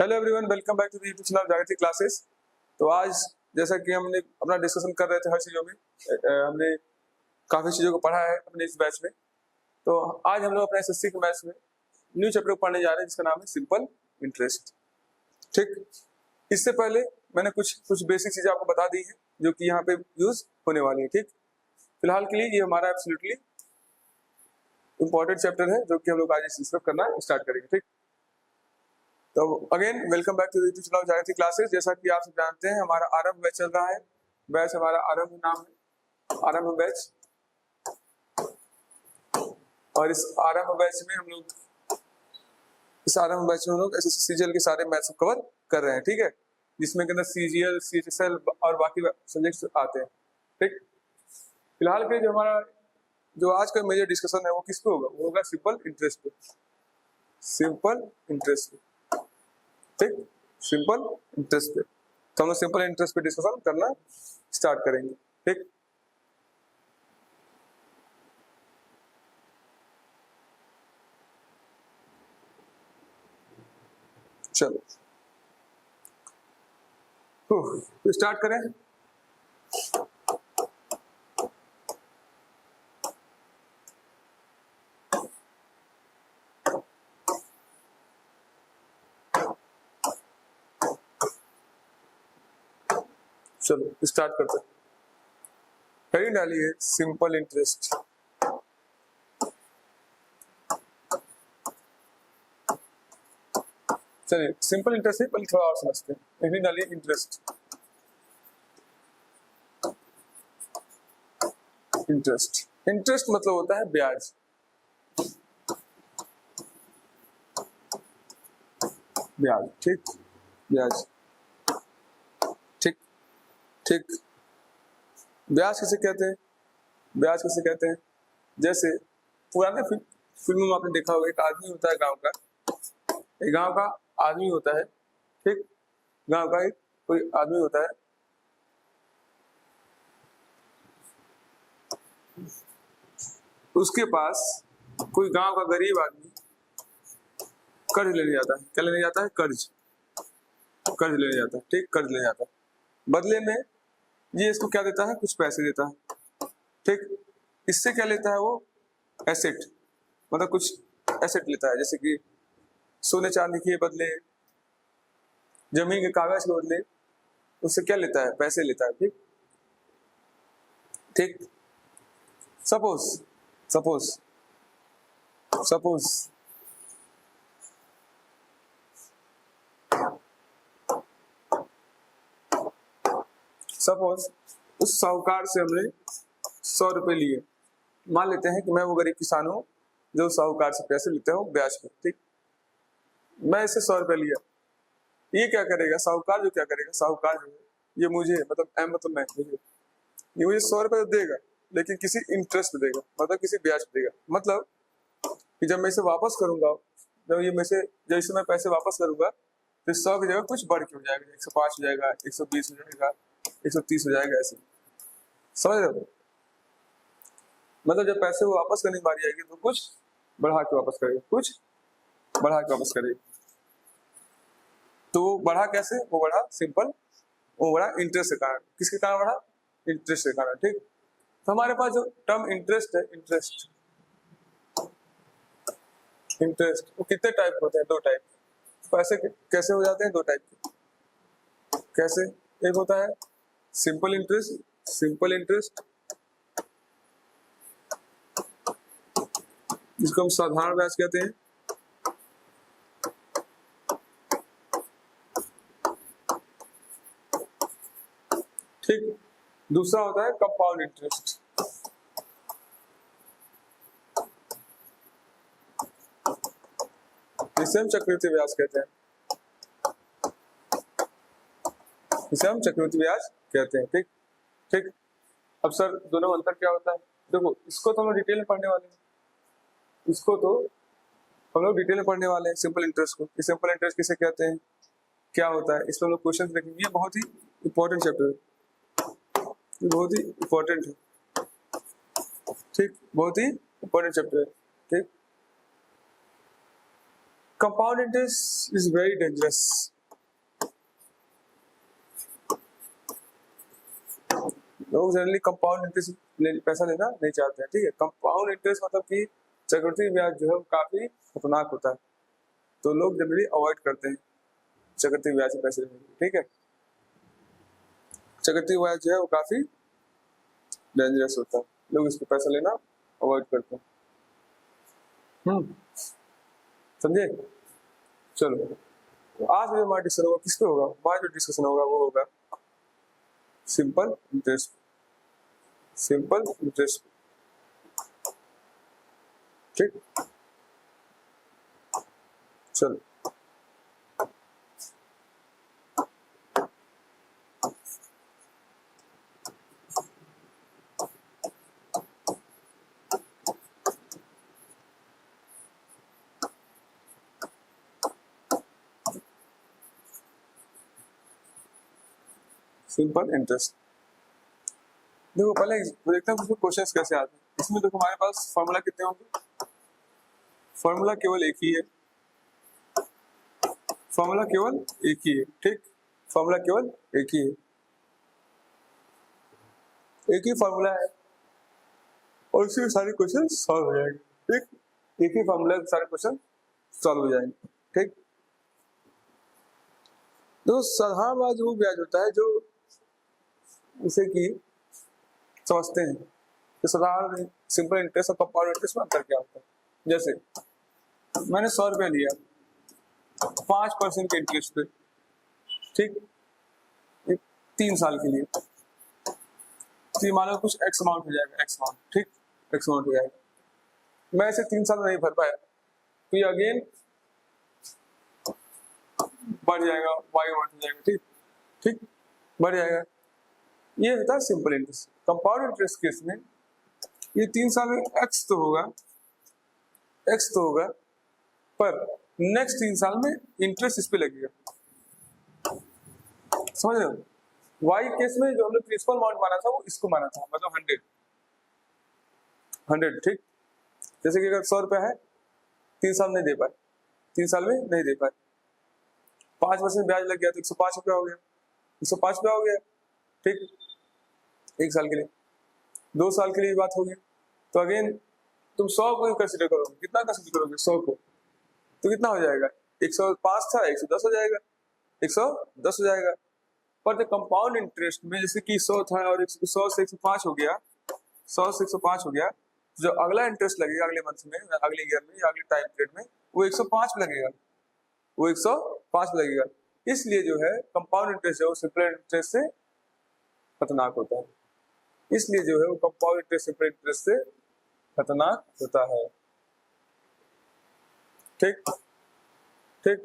Hello everyone, welcome back to the YouTube channel Jagriti classes. तो आज जैसा कि हमने अपना डिस्कशन कर रहे थे हर चीज़ों में, हमने काफ़ी चीज़ों को पढ़ा है अपने इस बैच में। तो आज हम लोग अपने एसएससी के बैच में न्यू चैप्टर को पढ़ने जा रहे हैं जिसका नाम है सिंपल इंटरेस्ट। ठीक, इससे पहले मैंने कुछ कुछ बेसिक चीज़ें आपको बता दी हैं जो कि यहाँ पे यूज होने वाली है। ठीक, फिलहाल के लिए ये हमारा एब्सोल्युटली इंपॉर्टेंट चैप्टर है जो कि हम लोग आज डिस्कस करना स्टार्ट करेंगे। ठीक, तो again welcome back to YouTube channel Jagriti classes. जैसा कि आप सब जानते हैं हमारा आरंभ बैच चल रहा है। बैच हमारा आरंभ नाम है, आरंभ बैच। और इस आरंभ बैच में हम लोग एसएससी सीजीएल के सारे मैथ्स कवर कर रहे हैं। ठीक है, जिसमें के अंदर सीजीएल, सीएचएसएल और बाकी सब्जेक्ट्स आते हैं। ठीक, फिलहाल के जो आज का मेजर डिस्कशन है वो किस पे होगा? वो होगा सिंपल इंटरेस्ट पे। सिंपल इंटरेस्ट पे, ठीक, सिंपल इंटरेस्ट पे। तो हम लोग सिंपल इंटरेस्ट पे डिस्कशन करना स्टार्ट करेंगे। ठीक, चलो तो स्टार्ट करें। चलो स्टार्ट करते हैं। हेडिंग डालिए सिंपल इंटरेस्ट। चलिए सिंपल इंटरेस्ट है, पहले थोड़ा और समझते हैं। हेडिंग डालिए इंटरेस्ट। इंटरेस्ट, इंटरेस्ट मतलब होता है ब्याज। ब्याज, ठीक, ब्याज। ठीक ठीक, ब्याज किसे कहते हैं? ब्याज किसे कहते हैं? जैसे पुराने फिल्मों में आपने देखा होगा, एक आदमी होता है गांव का, एक गांव का आदमी होता है। ठीक, गांव का एक कोई आदमी होता है, उसके पास कोई गांव का गरीब आदमी कर्ज लेने जाता है। क्या लेने जाता है? कर्ज। कर्ज लेने जाता है, ठीक, कर्ज लेने जाता है। बदले में ये इसको क्या देता है? कुछ पैसे देता है। ठीक, इससे क्या लेता है वो? एसेट, मतलब कुछ एसेट लेता है, जैसे कि सोने चांदी के बदले, जमीन के कागज के बदले उससे क्या लेता है? पैसे लेता है। ठीक ठीक, सपोज सपोज सपोज सपोज उस साहूकार से हमने 100 रुपए लिए। मान लेते हैं कि मैं वो गरीब किसान हूँ जो साहूकार से पैसे लेते हूँ ब्याज पर। ठीक, मैं इससे 100 रुपए लिया। ये क्या करेगा साहूकार? जो क्या करेगा साहूकार जो है, ये मुझे मतलब मतलब मैं मुझे ये मुझे 100 रुपए देगा, लेकिन किसी इंटरेस्ट देगा, मतलब किसी ब्याज देगा। मतलब कि जब मैं इसे वापस करूंगा, जब इसे मैं पैसे वापस करूंगा तो 100 की जगह कुछ बढ़ के हो जाएगा, 105 हो जाएगा, 120 हो जाएगा, 130 हो जाएगा, ऐसे। समझ रहे हो? मतलब जब पैसे वो वापस करने की बारी आएगी तो कुछ बढ़ा के वापस करेगा, कुछ बढ़ा के वापस करेगा। तो वो बढ़ा कैसे? वो बढ़ा सिंपल, वो बढ़ा इंटरेस्ट के कारण। किसके कारण बढ़ा? इंटरेस्ट के कारण। ठीक, तो हमारे पास जो टर्म इंटरेस्ट है, इंटरेस्ट इंटरेस्ट वो कितने टाइप होते हैं? 2 टाइप। पैसे कैसे हो जाते हैं? 2 टाइप के। कैसे? एक होता है सिंपल इंटरेस्ट, सिंपल इंटरेस्ट जिसको हम साधारण ब्याज कहते हैं। ठीक, दूसरा होता है कंपाउंड इंटरेस्ट। जिसे हम चक्रवृद्धि ब्याज कहते हैं, जिसे हम चक्रवृद्धि ब्याज कहते हैं। ठीक ठीक, अब सर दोनों में अंतर क्या होता है? देखो, इसको तो हम डिटेल में पढ़ने वाले हैं, इसको तो हम लोग डिटेल में पढ़ने वाले हैं सिंपल इंटरेस्ट को। सिंपल इंटरेस्ट किसे कहते हैं, क्या होता है, इसमें हम लोग क्वेश्चन देखेंगे। ये बहुत ही इंपॉर्टेंट चैप्टर है, ये बहुत ही इंपॉर्टेंट है। ठीक, बहुत ही इंपॉर्टेंट चैप्टर है। ठीक, compound interest is very dangerous. लोग जनरली कंपाउंड इंटरेस्ट पैसा लेना नहीं चाहते हैं, ठीक है। कंपाउंड इंटरेस्ट मतलब कि चक्रवृद्धि ब्याज जो है वो काफी खतरनाक होता है, तो लोग जनरली अवॉइड करते हैं चक्रवृद्धि ब्याज से पैसे लेने, ठीक है। चक्रवृद्धि ब्याज जो है वो काफी डेंजरस होता है, लोग इस पर पैसा लेना अवॉइड करते हैं। समझे? चलो, तो आज जो हमारा डिस्कशन होगा किस पे होगा? हमारा जो डिस्कशन होगा वो होगा सिंपल इंटरेस्ट, सिंपल इंटरेस्ट, ठीक। चलो, सिंपल इंटरेस्ट। देखो पहले देखते हैं कुछ क्वेश्चंस कैसे आते हैं। इसमें देखो हमारे पास फॉर्मूला कितने होंगे? फॉर्मूला केवल एक ही है, फॉर्मूला केवल एक ही है, ठीक। फॉर्मूला केवल एक ही है, एक ही फॉर्मूला है और उससे सारे क्वेश्चन सॉल्व हो जाएंगे, ठीक। एक ही फॉर्मूला से सारे क्वेश्चन सॉल्व हो जाएंगे, ठीक। तो साधारण ब्याज वो ब्याज होता है जो उसे की समझते हैं कि साधारण सिंपल इंटरेस्ट और कंपाउंड इंटरेस्ट में अंतर क्या होता है। जैसे मैंने 100 रुपया लिया 5% के इंटरेस्ट पे, ठीक, 3 साल के लिए, तो मान लो कुछ एक्स अमाउंट हो जाएगा, एक्स अमाउंट, ठीक, एक्स अमाउंट हो जाएगा। मैं इसे 3 साल में नहीं भर पाया तो ये अगेन बढ़ जाएगा, वाई अमाउंट हो जाएगा, ठीक, ठीक, बढ़ जाएगा। ये होता है simple interest. Compound interest case में ये 3 साल में एक्स तो होगा, एक्स तो होगा, पर नेक्स्ट 3 साल में इंटरेस्ट इस पे लगेगा, समझ रहे हो? वाई केस में जो हमने प्रिंसिपल अमाउंट माना था वो इसको माना था, मतलब 100, ठीक। जैसे कि अगर 100 रुपया है, 3 साल नहीं दे पाए, 3 साल में नहीं दे पाए, 5% ब्याज लग गया तो 105 रुपया हो गया, 105 रुपया हो गया, ठीक, 1 साल के लिए। 2 साल के लिए बात होगी तो अगेन तुम 100 को कंसिडर करोगे, कितना कंसिडर करोगे? 100 को, तो कितना हो जाएगा? 105 था, 110 हो जाएगा, 110 हो जाएगा। पर जो कंपाउंड इंटरेस्ट में जैसे कि 100 था और 100 से 105 हो गया, 100 से 105 हो गया, जो अगला इंटरेस्ट लगेगा अगले मंथ में, अगले ईयर में या अगले टाइम पीरियड में, वो 105 लगेगा, वो 105 लगेगा। इसलिए जो है कंपाउंड इंटरेस्ट है वो सिंपल इंटरेस्ट से खतरनाक होता है, इसलिए जो है वो कंपाउंड इंटरेस्ट सिंपल इंटरेस्ट से खतरनाक होता है, ठीक, ठीक।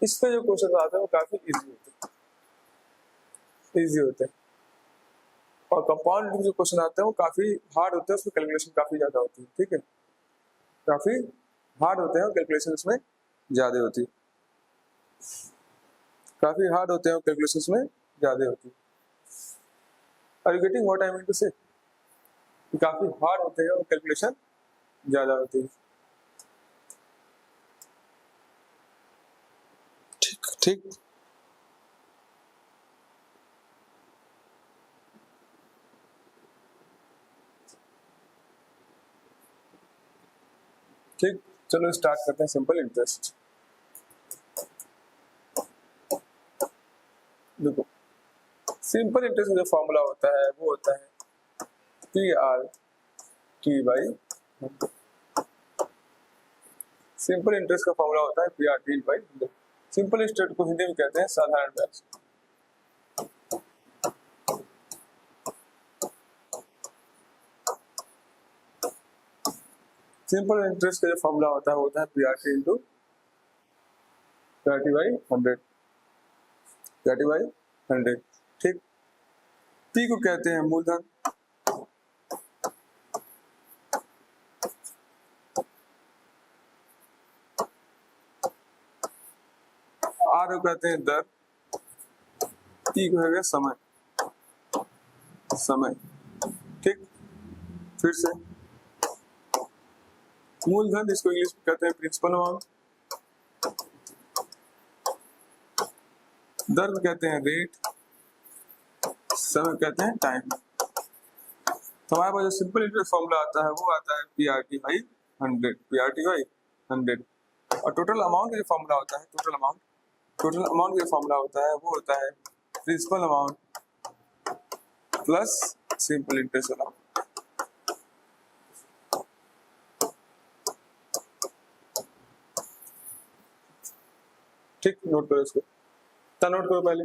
इस पे जो क्वेश्चन आते हैं वो काफी इजी होते हैं, इजी होते हैं। और कंपाउंड जो क्वेश्चन आते हैं वो काफी हार्ड होते हैं, उसमें कैलकुलेशन काफी ज्यादा होती है, ठीक है, काफी हार्ड होते हैं और कैलकुलेशन इसमें ज्यादा होती है, काफी हार्ड होते हैं और कैलकुलेशन में ज्यादा होती है। Are you getting what I mean to say? काफी हार्ड होते हैं और कैलकुलेशन ज्यादा होती है, ठीक, ठीक। ठीक, चलो स्टार्ट करते हैं सिंपल इंटरेस्ट। देखो सिंपल इंटरेस्ट जो फॉर्मूला होता है वो होता है PR/T/100। सिंपल इंटरेस्ट का फॉर्मूला होता है PR/T/100। सिंपल इंटरेस्ट को हिंदी में कहते हैं साधारण ब्याज। सिंपल इंटरेस्ट का जो फॉर्मूला होता है वो होता है PR/T/100, PR/100, ठीक। P को कहते हैं मूलधन, R को कहते हैं दर, T को है समय, समय, ठीक। फिर से मूलधन जिसको इंग्लिश में कहते हैं प्रिंसिपल अमाउंट, दर में कहते हैं रेट, समय कहते हैं टाइम। तो हमारे पास जो सिंपल इंटरेस्ट फॉर्मूला आता है वो आता है पीआरटी बाई 100, पीआरटी बाई 100। और टोटल अमाउंट का जो फॉर्मूला होता है, टोटल अमाउंट का जो फॉर्मूला होता है वो होता है principal amount plus simple interest amount. ठीक, नोट करो इसको, नोट करो पहले।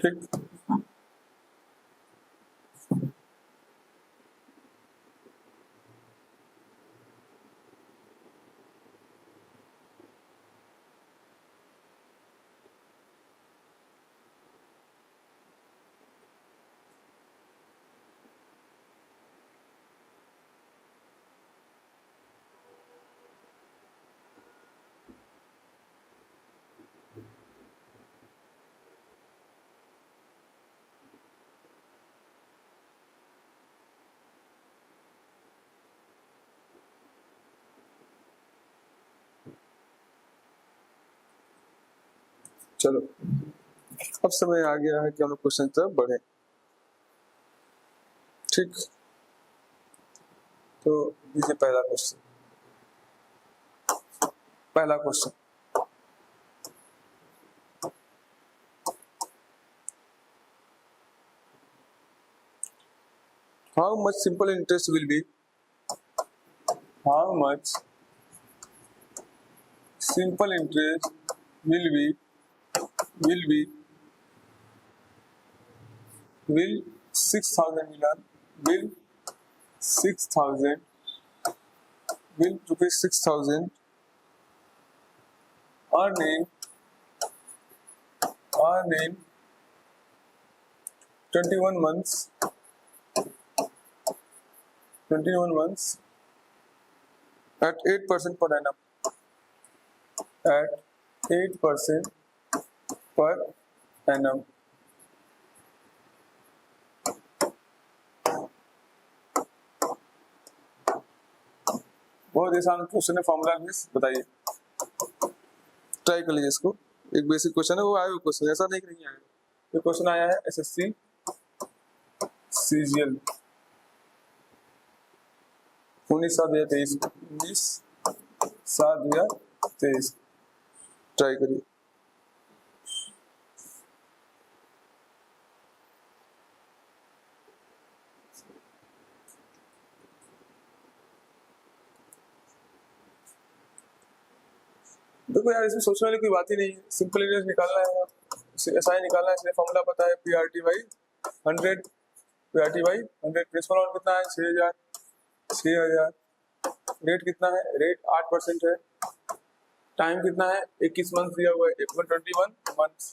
ठीक, चलो अब समय आ गया है कि हम लोग क्वेश्चन तरफ बढ़े। ठीक, तो लीजिए पहला question. How much simple interest will be, how much simple interest will 6,000 million, will rupees 6,000 earning 21 months at 8% per annum, बहुत आसान क्वेश्चन है, फॉर्मूला बताइए, ट्राई कर लीजिए इसको। एक बेसिक क्वेश्चन है, वो आया हुआ क्वेश्चन, ऐसा नहीं कि नहीं आया। ये क्वेश्चन आया है एसएससी सीजीएल 19/7/2023। ट्राई करिए। देखो यार, इसमें सोचने वाली कोई बात ही नहीं है, सिंपल इंटरेस्ट निकालना है, एसआई निकालना है, इसलिए फॉर्मूला पता है पीआरटी बाई 100, प्रिंसिपल अमाउंट कितना है 6,000, रेट कितना है, रेट 8% है, टाइम कितना है 21 मंथ दिया हुआ है, 21 मंथ्स,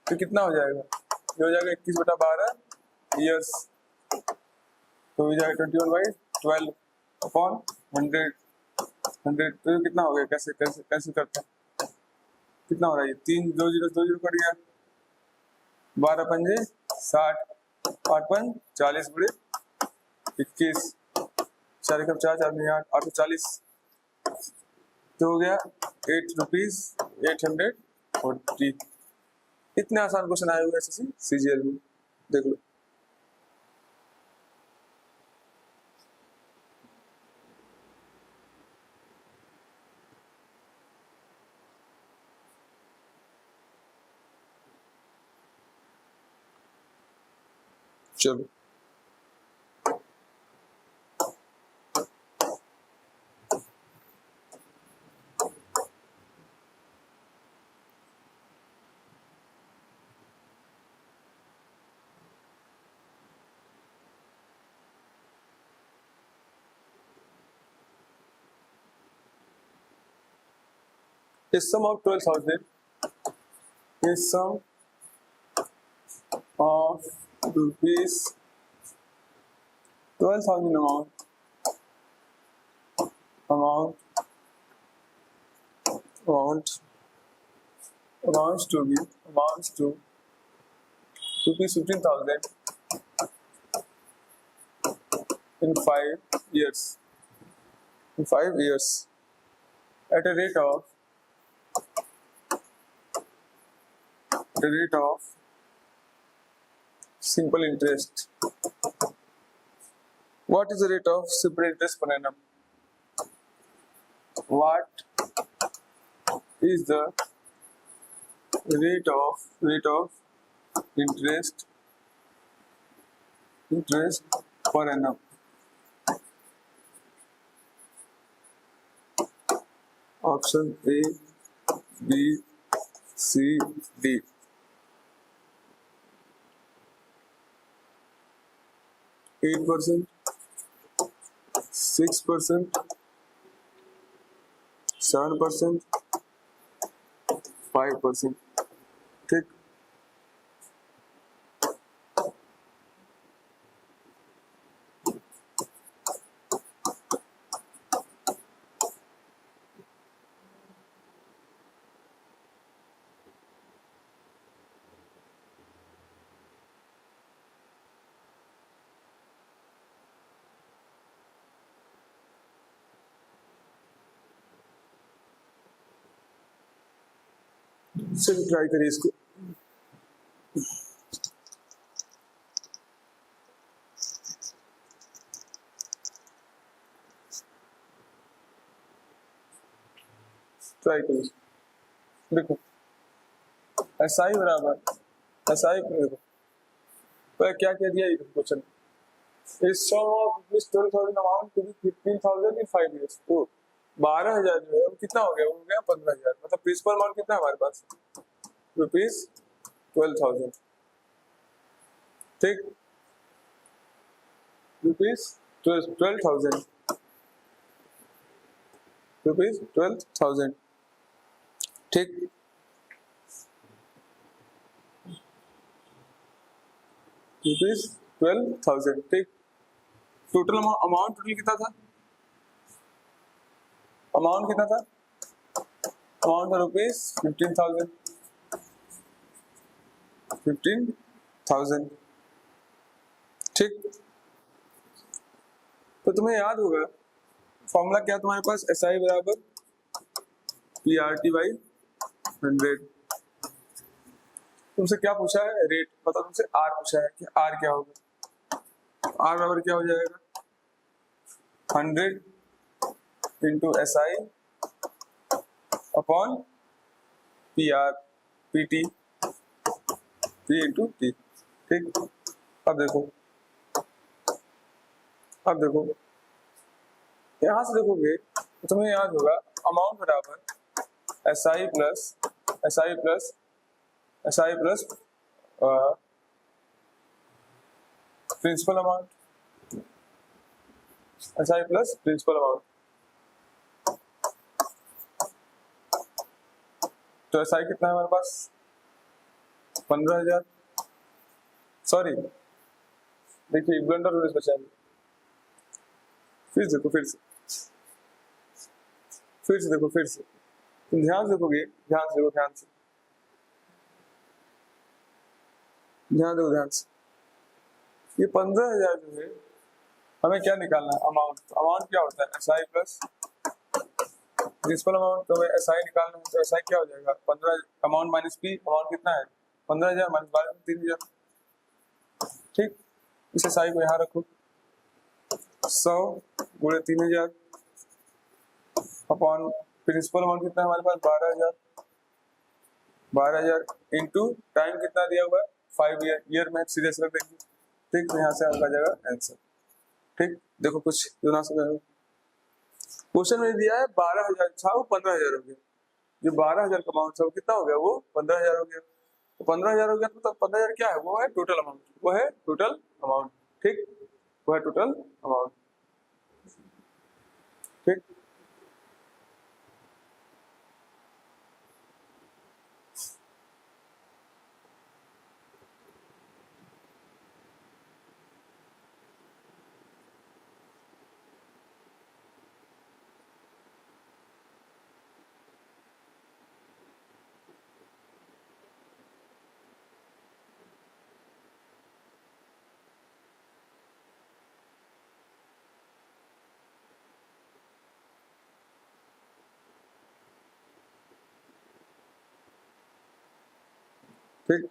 तो कितना हो जाएगा, ये हो जाएगा 21/12 ईयर्स, तो हो जाएगा 21/12/100, तो कितना हो गया, कैसे करते हैं, कितना हो रहा है, 3 2 0 2 0 कट गया, 12 पंजे 60, 8 पंज 40 बड़े 21, 4 कब 4 4 में 840, तो हो गया 8 रुपीज 840। इतने आसान क्वेश्चन आए हुए एसएससी सीजीएल में, देख लो। चलो A sum of 12,000 is sum of rupees 12,000 amounts to rupees 15,000 in 5 years. In 5 years, at a rate of simple interest. What is the rate of simple interest per annum? What is the rate of interest per annum? Option A, B, C, D. 8%, 6%, 7%, 5%. ठीक, चलिए try करिए इसको। Try करिए, देखो SI बराबर SI, देखो तो क्या कह दिया ये क्वेश्चन, इस sum of rupees 12,000 amount to be 15,000 in 5 years। तो 12,000 जो है वो कितना हो गया, 15,000। मतलब प्रिंसिपल अमाउंट कितना है हमारे पास, रुपीज 12,000। ठीक, रुपीज 12,000, रुपीज 12,000। ठीक, रुपीज 12,000। ठीक, टोटल अमाउंट कितना था, अमाउंट कितना था, अमाउंट था रुपीज 15,000। ठीक, तो तुम्हें याद होगा फॉर्मूला क्या तुम्हारे पास, SI बराबर PRT बाई 100। तुमसे क्या पूछा है, रेट, मतलब तुमसे R पूछा है कि R क्या होगा। R बराबर क्या हो जाएगा, 100 into SI upon PR PT P into T। ठीक, अब देखो यहां से देखोगे तो तुम्हें याद होगा अमाउंट बराबर SI plus principal amount, SI plus principal amount. तो SI कितना है हमारे पास, 15,000। सॉरी, देखिए ब्लंडर होने से बचाएंगे। फिर देखो, फिर से देखो, तुम ध्यान से देखोगे, ध्यान से ये 15,000 जो है हमें क्या निकालना है, अमाउंट क्या होता है, SI प्लस प्रिंसिपल अमाउंट। तो हमें SI निकालना है, तो SI क्या हो जाएगा, 15 अमाउंट माइनस P, अमाउंट कितना है 15,000 माइनस 12 3,000। ठीक, इस SI को यहाँ रखो, 100 गुणे 3,000 अपॉन प्रिंसिपल अमाउंट कितना है हमारे पास 12,000 इंटू टाइम कितना दिया हुआ है 5 ईयर में सीरियस रख देंगे। ठीक, तो यहाँ से आपका जाएगा आंसर। ठीक, देखो कुछ जो ना समझ क्वेश्चन में दिया है 12,000 था, वो 15,000 हो गया। जो 12,000 का अमाउंट था वो कितना हो गया, वो 15,000 हो गया। तो 15,000 हो गया तो 15,000 क्या है, वो है टोटल अमाउंट, ठीक, वो है टोटल अमाउंट। ठीक, ठीक।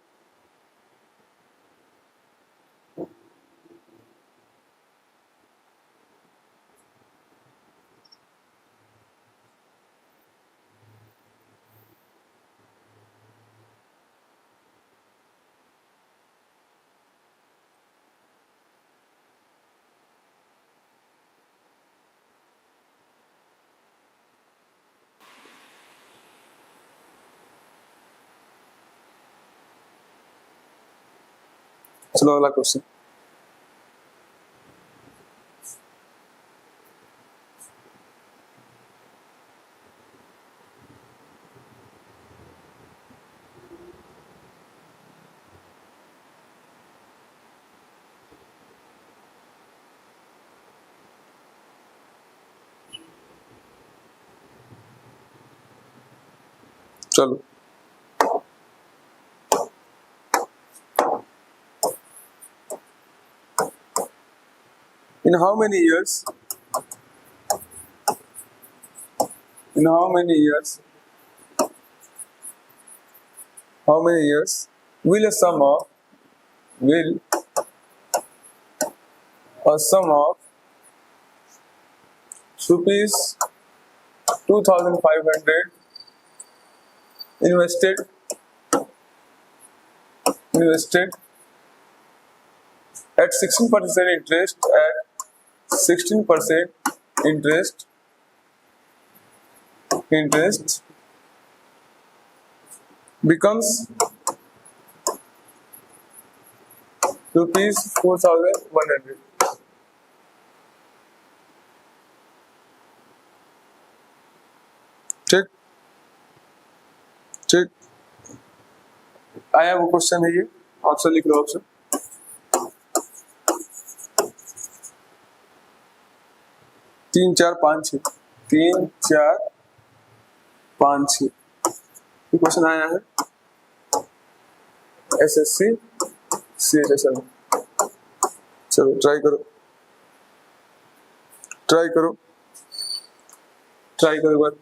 चलो अगला क्वेश्चन। चलो in how many years in how many years will a sum of rupees 2500 invested at 16% interest becomes rupees 4100। ठीक ठीक आया वो क्वेश्चन है, ये ऑप्शन लिख लो। ऑप्शन 3 4 5 6 3 4 5 6 ये क्वेश्चन आया है SSC CHSL। चलो ट्राई करो एक बार।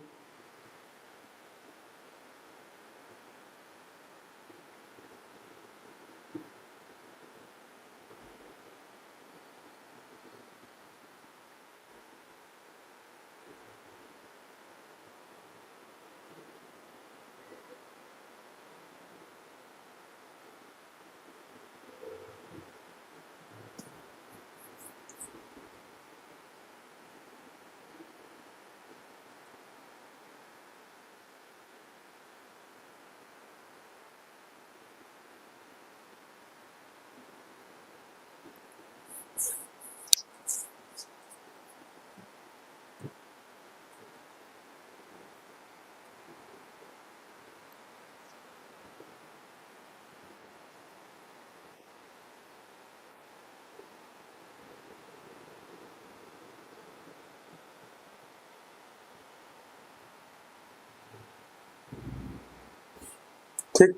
ठीक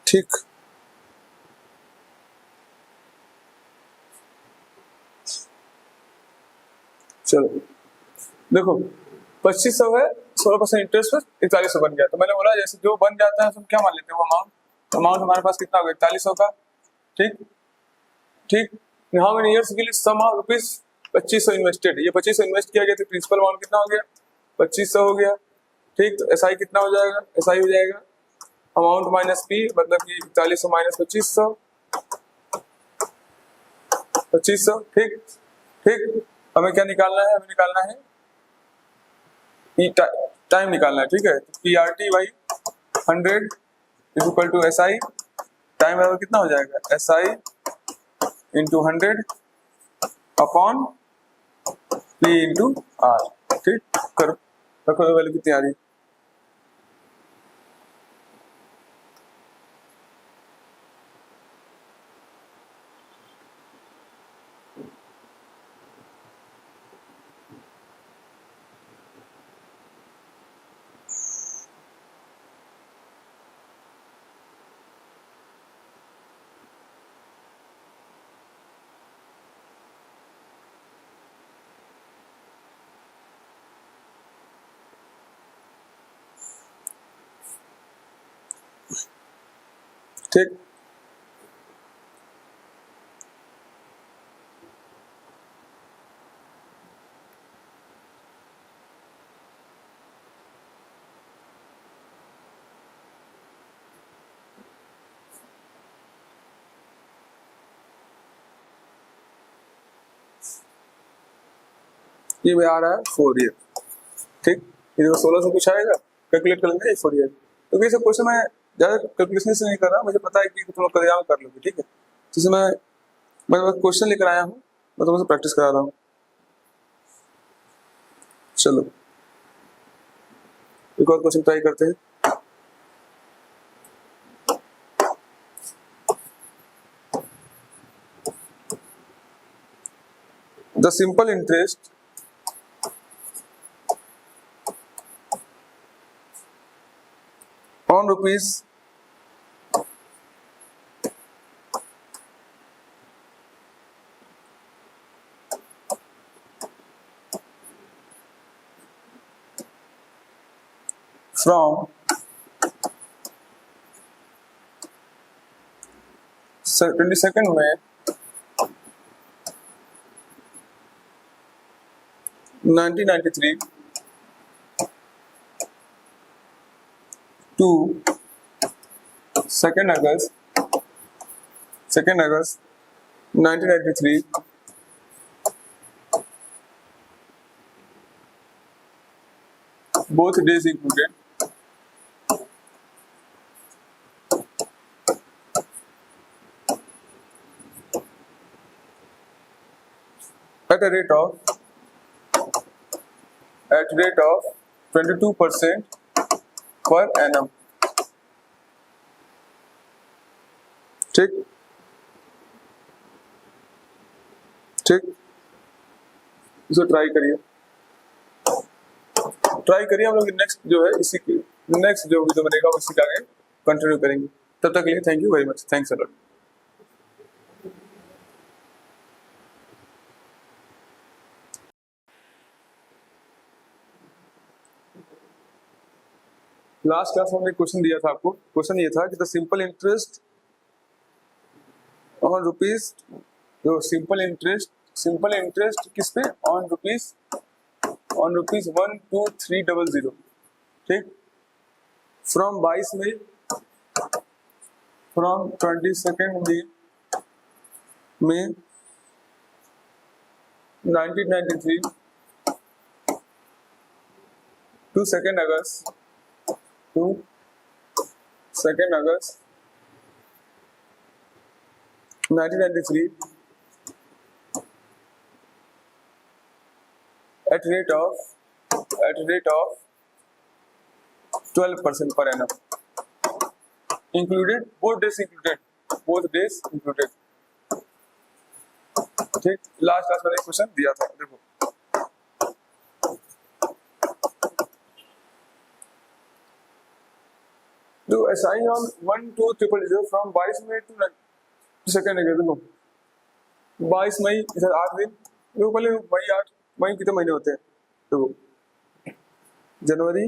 ठीक चलो देखो 2500 है, 16% इंटरेस्ट पर 4100 बन गया। तो मैंने बोला जैसे जो बन जाता है हम क्या मान लेते हैं वो अमाउंट हमारे पास कितना हो गया 4100 का। ठीक ठीक how many years will sum of rupees 2500 invested, ये 2500 इन्वेस्ट किया गया तो प्रिंसिपल अमाउंट कितना हो गया 2500 हो गया। ठीक तो एसआई कितना हो जाएगा, एसआई हो जाएगा अमाउंट माइनस पी, मतलब कि 4100 माइनस 2500। ठीक ठीक हमें क्या निकालना है, हमें निकालना है टाइम निकालना है। ठीक है तो P R T by 100 is equal to S I, time बराबर कितना हो जाएगा S I into 100 upon P into R. ठीक करो रखो वैल्यू कितनी आ रही है। ठीक। ये में आ रहा है 4 ईयर, ठीक। ये 16 से कुछ आएगा, कैलकुलेट कर लेंगे 4 ईयर। तो ये सब क्वेश्चन मैं ज्यादा कैलकुलेशन से नहीं कर रहा, मुझे पता है कि तुम लोग करियाम कर लोगे, ठीक है। जैसे मैं क्वेश्चन लेकर आया हूँ, मैं तुमसे प्रैक्टिस करा रहा हूँ। चलो एक और क्वेश्चन ट्राई करते हैं। The simple interest on rupees from 22nd May 1993 to 2nd August 1993, both days included, at a rate of 22% per annum, ठीक ठीक। इसे ट्राई करिए हम लोग नेक्स्ट जो है इसी की नेक्स्ट जो वीडियो बनेगा उसी का आगे कंटिन्यू करेंगे। तब तक के लिए thank you very much, thanks a lot. Last class में हमने क्वेश्चन दिया था आपको, क्वेश्चन ये था कि the simple interest on rupees, जो सिंपल इंटरेस्ट किस पे, ऑन रुपीज 12300, ठीक। फ्रॉम 22 में, फ्रॉम 22nd में 1993 to 2nd August 1993 at rate of 12% per annum, included both days included, ठीक। लास्ट क्लास में एक क्वेश्चन दिया था, देखो do assign on 12300 from 22 May to 2nd August। देखो 22 मई इधर 8 दिन, देखो पहले मई कितने महीने होते हैं, देखो जनवरी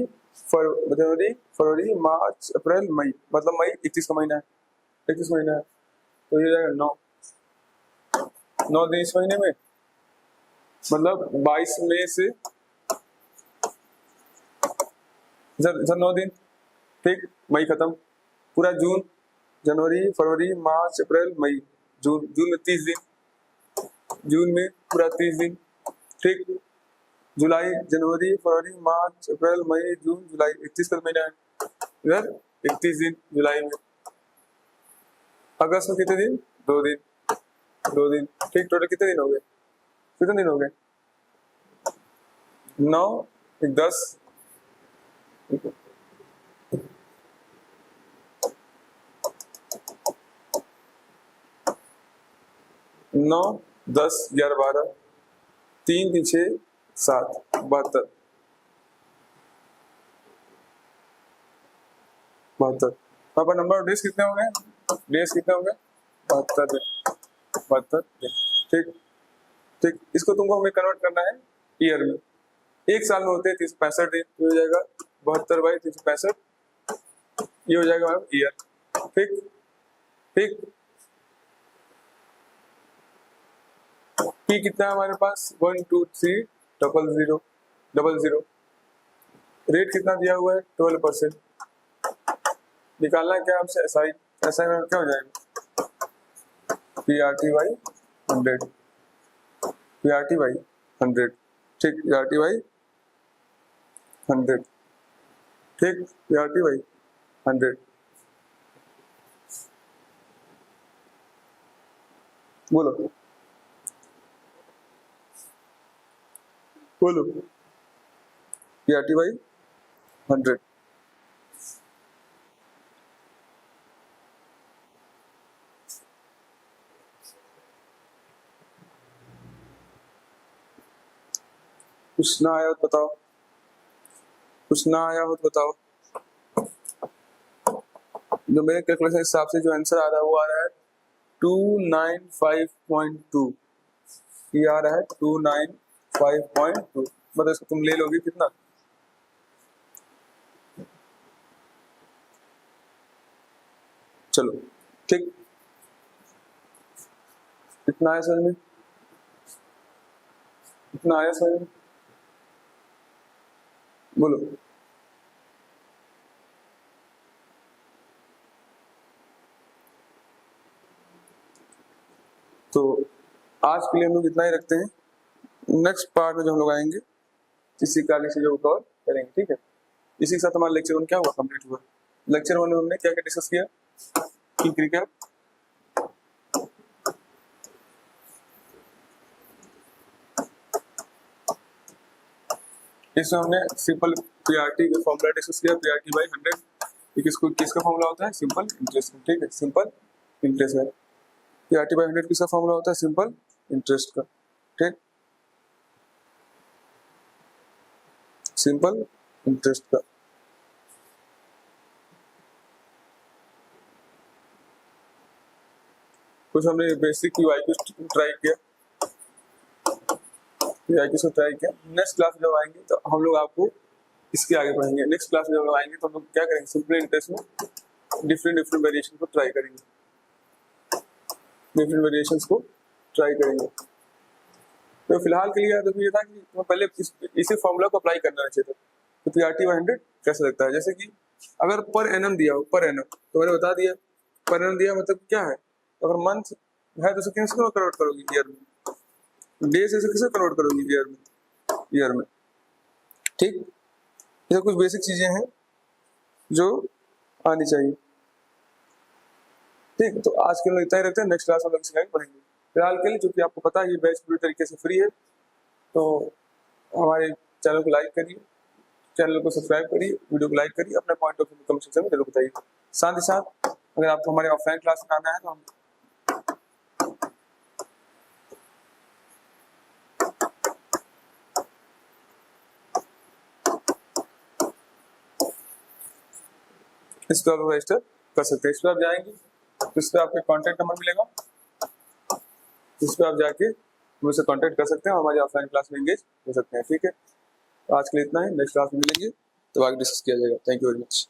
फरवरी मार्च अप्रैल मई, मतलब मई 31 का महीना है, 31 महीना है, तो ये जाएगा 9 दिन इस महीने में, मतलब 22 मई से इधर 9 दिन, ठीक। मई खत्म, पूरा जून, जनवरी फरवरी मार्च अप्रैल मई, जून में 30 दिन, जून में पूरा 30 दिन, ठीक। जुलाई जनवरी फरवरी मार्च अप्रैल मई जून जुलाई 31 का महीना है, इधर 31 दिन जुलाई में। अगस्त में कितने दिन, 2 दिन, ठीक। टोटल कितने दिन हो गए, 9 10, 9 10 11 12, 3 3 6 7 72, यहाँ पर नंबर ऑफ डेज कितने हो गए, 72 ठीक। इसको तुमको हमें कन्वर्ट करना है ईयर में, एक साल में होते हैं 365 दिन, तो हो जाएगा 72 बाई 365, ये हो जाएगा ईयर, ठीक। ठीक। पी कितना है हमारे पास 1 2 3 0 0 रेट कितना दिया हुआ है 12%। निकालना है क्या हमसे एसआई में क्या हो जाएगा P R T by 100 P R T by 100 ठीक पी आर टी बाई 100 ठीक पी आर टी बाई 100 बोलो बोलो पी आर टी बाई 100 कुछ ना आया हो तो बताओ कुछ ना आया हो तो बताओ। जो मेरे कैलकुलेशन के हिसाब से जो आंसर आ रहा है वो आ रहा है 295.2 ये आ रहा है 295.2 मतलब इसको तुम ले लोगे कितना चलो ठीक कितना आया समझ में कितना आया समझ में बोलो तो आज के लिए हम लोग इतना ही रखते हैं। नेक्स्ट पार्ट में जो हम लोग आएंगे इसी का आगे चीजों को कवर करेंगे ठीक है। इसी के साथ हमारा लेक्चर 1 क्या हुआ कंप्लीट हुआ। लेक्चर 1 में हमने क्या क्या डिस्कस किया क्रिकेट इसमें हमने सिंपल पीआरटी का फॉर्मूला डिस्कस किया पीआरटी बाई 100 किसका फॉर्मूला होता है सिंपल इंटरेस्ट ठीक है सिंपल इंटरेस्ट है पीआरटी बाई 100 किसका फॉर्मूला होता है सिंपल इंटरेस्ट का ठीक सिंपल इंटरेस्ट का। कुछ हमने बेसिक यूआईक्यू ट्राई किया यूआईक्यू ट्राई किया। नेक्स्ट क्लास में जब आएंगे तो हम लोग आपको इसके आगे पढ़ेंगे। नेक्स्ट क्लास में जब लोग आएंगे तो हम लोग क्या करेंगे सिंपल इंटरेस्ट में डिफरेंट वेरिएशन को ट्राई करेंगे डिफरेंट वेरिएशंस को ट्राई करेंगे। तो फिलहाल के लिए तो ये था कि तो पहले इसी फॉर्मूला को अप्लाई करना चाहिए था तो पीआरटी बाई 100 कैसे लगता है। जैसे कि अगर पर एनम दिया हो पर एनम तो मैंने बता दिया पर एनम दिया मतलब क्या है अगर मंथ है तो उसे किससे कन्वर्ट करोगी ईयर में डे से किसे कन्वर्ट करोगी ईयर में ठीक। ये कुछ बेसिक चीजें हैं जो आनी चाहिए ठीक। तो आज के लिए इतना ही रखते हैं नेक्स्ट क्लास में लोग सिखाएंगे पढ़ेंगे। फिलहाल के लिए चूंकि आपको पता है ये बैच पूरी तरीके से फ्री है तो हमारे चैनल को लाइक करिए चैनल को सब्सक्राइब करिए वीडियो को लाइक करिए अपने point of view comment section में जरूर बताइए। साथ ही साथ अगर आपको हमारे ऑफलाइन क्लास में आना है तो हम इस पर रजिस्टर कर सकते हैं। इस पर आप जाएंगे तो इस पर आपके कॉन्टैक्ट नंबर मिलेगा इस पर आप जाके मुझसे कॉन्टैक्ट कर सकते हैं और हमारी ऑफलाइन क्लास में एंगेज हो सकते हैं ठीक है। तो आज के लिए इतना ही नेक्स्ट क्लास में मिलेंगे तो आगे डिस्कस किया जाएगा। Thank you very much.